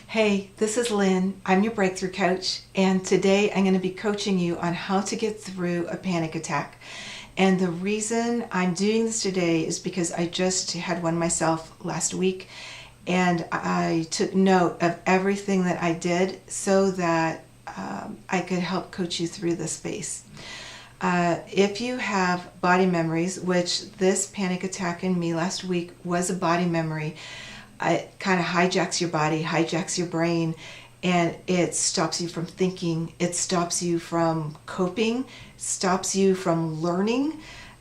Hey, this is Lynn. I'm your breakthrough coach, and today I'm going to be coaching you on how to get through a panic attack. And the reason I'm doing this today is because I just had one myself last week, and I took note of everything that I did so that I could help coach you through this space. If you have body memories, which this panic attack in me last week was a body memory, it kind of hijacks your body, hijacks your brain, and it stops you from thinking. It stops you from coping, stops you from learning.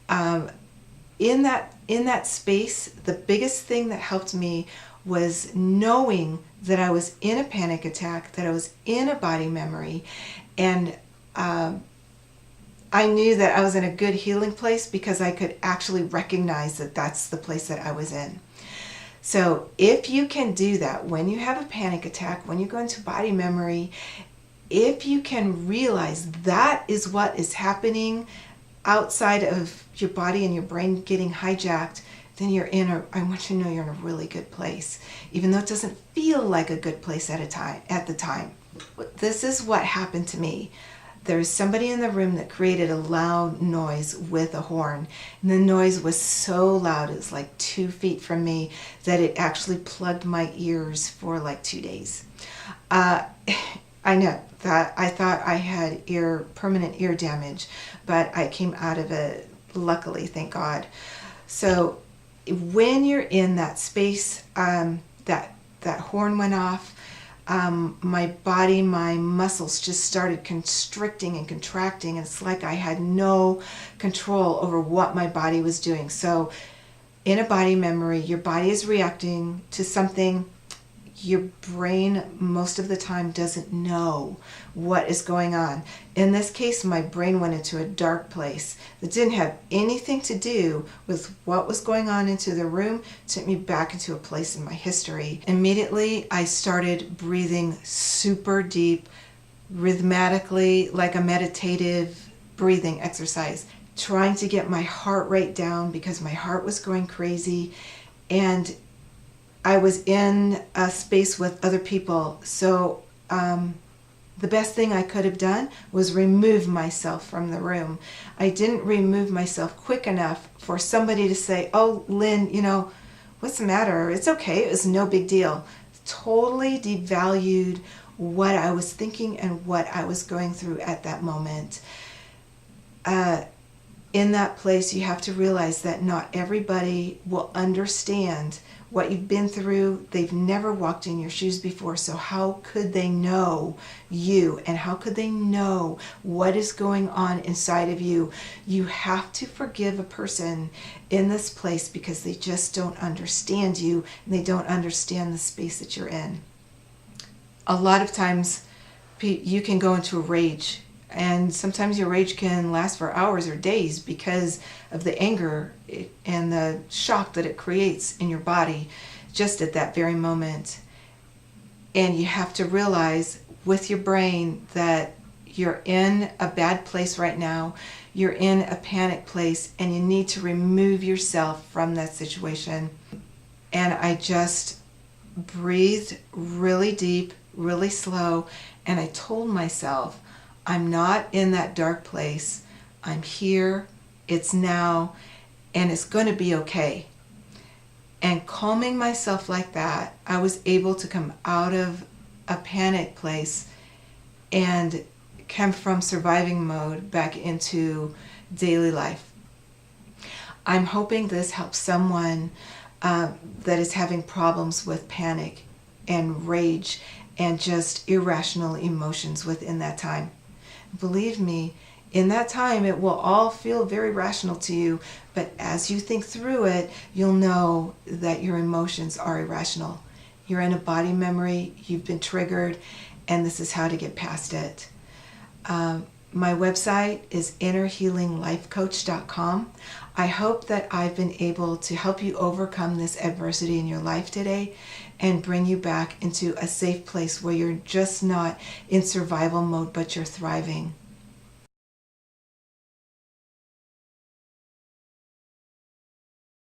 In that space, the biggest thing that helped me was knowing that I was in a panic attack, that I was in a body memory, and I knew that I was in a good healing place because I could actually recognize that that's the place that I was in. So if you can do that when you have a panic attack, when you go into body memory, if you can realize that is what is happening outside of your body and your brain getting hijacked, then I want you to know you're in a really good place, even though it doesn't feel like a good place at the time. This is what happened to me. There's somebody in the room that created a loud noise with a horn. And the noise was so loud, it was like 2 feet from me, that it actually plugged my ears for like 2 days. I know that I thought I had permanent ear damage, but I came out of it, luckily, thank God. So when you're in that space, that horn went off, my body, my muscles just started constricting and contracting, and it's like I had no control over what my body was doing. So in a body memory, your body is reacting to something. Your brain most of the time doesn't know what is going on. In this case, my brain went into a dark place that didn't have anything to do with what was going on into the room. It took me back into a place in my history. Immediately, I started breathing super deep, rhythmically, like a meditative breathing exercise, trying to get my heart rate down because my heart was going crazy, and I was in a space with other people, so the best thing I could have done was remove myself from the room. I didn't remove myself quick enough for somebody to say, "Oh, Lynn, what's the matter? It's okay. It was no big deal." Totally devalued what I was thinking and what I was going through at that moment. In that place, you have to realize that not everybody will understand what you've been through. They've never walked in your shoes before, so how could they know you, and how could they know what is going on inside of you? You have to forgive a person in this place because they just don't understand you, and they don't understand the space that you're in. A lot of times you can go into a rage, and sometimes your rage can last for hours or days because of the anger and the shock that it creates in your body just at that very moment. And you have to realize with your brain that you're in a bad place right now. You're in a panic place, and you need to remove yourself from that situation. And I just breathed really deep, really slow, and I told myself, I'm not in that dark place. I'm here. It's now, and it's going to be okay. And calming myself like that, I was able to come out of a panic place and come from surviving mode back into daily life. I'm hoping this helps someone that is having problems with panic and rage and just irrational emotions within that time. Believe me, in that time it will all feel very rational to you, but as you think through it, you'll know that your emotions are irrational. You're in a body memory, you've been triggered, and this is how to get past it. My website is innerhealinglifecoach.com. I hope that I've been able to help you overcome this adversity in your life today and bring you back into a safe place where you're just not in survival mode, but you're thriving.